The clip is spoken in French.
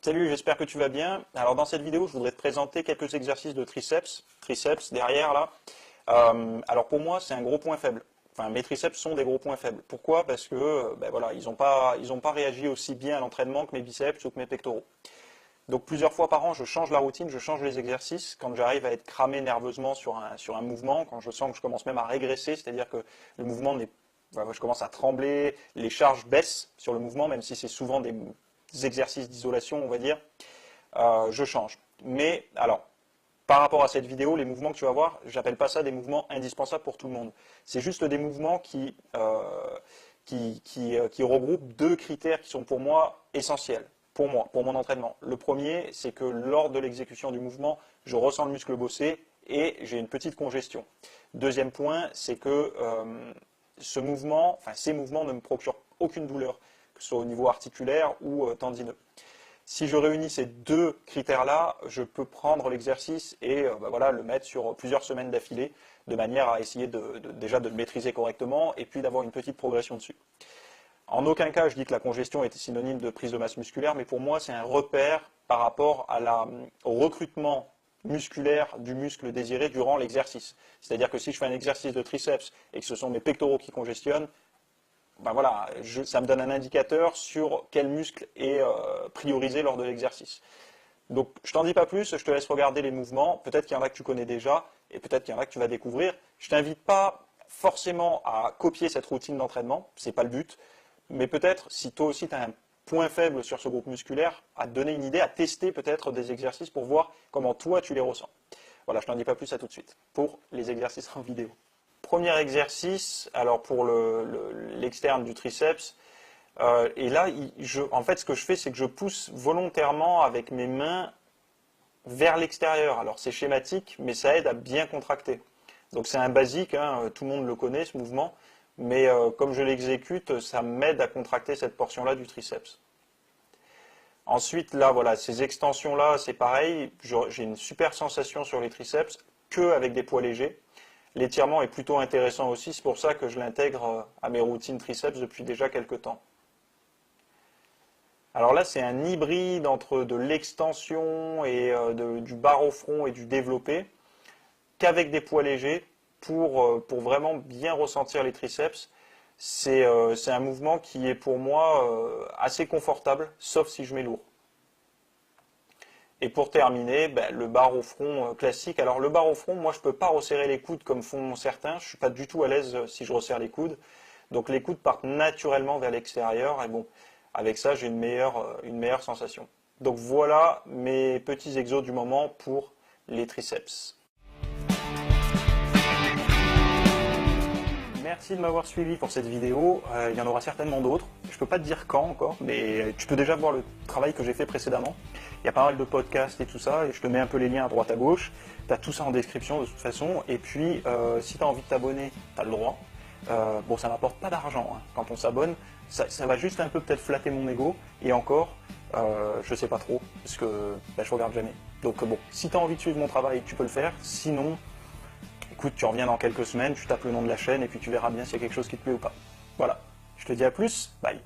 Salut, j'espère que tu vas bien. Alors dans cette vidéo, je voudrais te présenter quelques exercices de triceps derrière là. Alors pour moi, c'est un gros point faible. Enfin, mes triceps sont des gros points faibles. Pourquoi? Parce que voilà, ils n'ont pas réagi aussi bien à l'entraînement que mes biceps ou que mes pectoraux. Donc plusieurs fois par an, je change la routine, je change les exercices. Quand j'arrive à être cramé nerveusement sur un mouvement, quand je sens que je commence même à régresser, c'est-à-dire que le mouvement n'est je commence à trembler, les charges baissent sur le mouvement, même si c'est souvent des exercices d'isolation, on va dire, je change. Mais alors, par rapport à cette vidéo, les mouvements que tu vas voir, j'appelle pas ça des mouvements indispensables pour tout le monde. C'est juste des mouvements qui regroupent deux critères qui sont pour moi essentiels, pour mon entraînement. Le premier, c'est que lors de l'exécution du mouvement, je ressens le muscle bosser et j'ai une petite congestion. Deuxième point, c'est que ces mouvements ne me procurent aucune douleur, que ce soit au niveau articulaire ou tendineux. Si je réunis ces deux critères-là, je peux prendre l'exercice et le mettre sur plusieurs semaines d'affilée, de manière à essayer déjà de le maîtriser correctement et puis d'avoir une petite progression dessus. En aucun cas, je dis que la congestion est synonyme de prise de masse musculaire, mais pour moi, c'est un repère par rapport au recrutement musculaire du muscle désiré durant l'exercice. C'est-à-dire que si je fais un exercice de triceps et que ce sont mes pectoraux qui congestionnent, ça me donne un indicateur sur quel muscle est priorisé lors de l'exercice. Donc je t'en dis pas plus, je te laisse regarder les mouvements, peut-être qu'il y en a que tu connais déjà et peut-être qu'il y en a que tu vas découvrir. Je t'invite pas forcément à copier cette routine d'entraînement, c'est pas le but, mais peut-être si toi aussi tu as un point faible sur ce groupe musculaire, à te donner une idée, à tester peut-être des exercices pour voir comment toi tu les ressens. Voilà, je t'en dis pas plus, à tout de suite pour les exercices en vidéo. Premier exercice, alors pour l'externe du triceps, et là, en fait, ce que je fais, c'est que je pousse volontairement avec mes mains vers l'extérieur. Alors c'est schématique, mais ça aide à bien contracter. Donc c'est un basique, hein, tout le monde le connaît ce mouvement, mais comme je l'exécute, ça m'aide à contracter cette portion-là du triceps. Ensuite, là, voilà, ces extensions-là, c'est pareil, j'ai une super sensation sur les triceps, qu'avec des poids légers. L'étirement est plutôt intéressant aussi, c'est pour ça que je l'intègre à mes routines triceps depuis déjà quelques temps. Alors là, c'est un hybride entre de l'extension et du barre au front et du développé, qu'avec des poids légers, pour vraiment bien ressentir les triceps. C'est un mouvement qui est pour moi assez confortable, sauf si je mets lourd. Et pour terminer, le barre au front classique. Alors le barre au front, moi je ne peux pas resserrer les coudes comme font certains. Je ne suis pas du tout à l'aise si je resserre les coudes. Donc les coudes partent naturellement vers l'extérieur. Et bon, avec ça, j'ai une meilleure sensation. Donc voilà mes petits exos du moment pour les triceps. Merci de m'avoir suivi pour cette vidéo. Il y en aura certainement d'autres. Je ne peux pas te dire quand encore, mais tu peux déjà voir le travail que j'ai fait précédemment. Il y a pas mal de podcasts et tout ça, et je te mets un peu les liens à droite à gauche. Tu as tout ça en description de toute façon. Et puis, si tu as envie de t'abonner, tu as le droit. Bon, ça n'apporte pas d'argent hein. Quand on s'abonne. Ça va juste un peu peut-être flatter mon ego. Et encore, je sais pas trop, parce que je regarde jamais. Donc bon, si tu as envie de suivre mon travail, tu peux le faire. Sinon, écoute, tu reviens dans quelques semaines, tu tapes le nom de la chaîne et puis tu verras bien s'il y a quelque chose qui te plaît ou pas. Voilà, je te dis à plus, bye.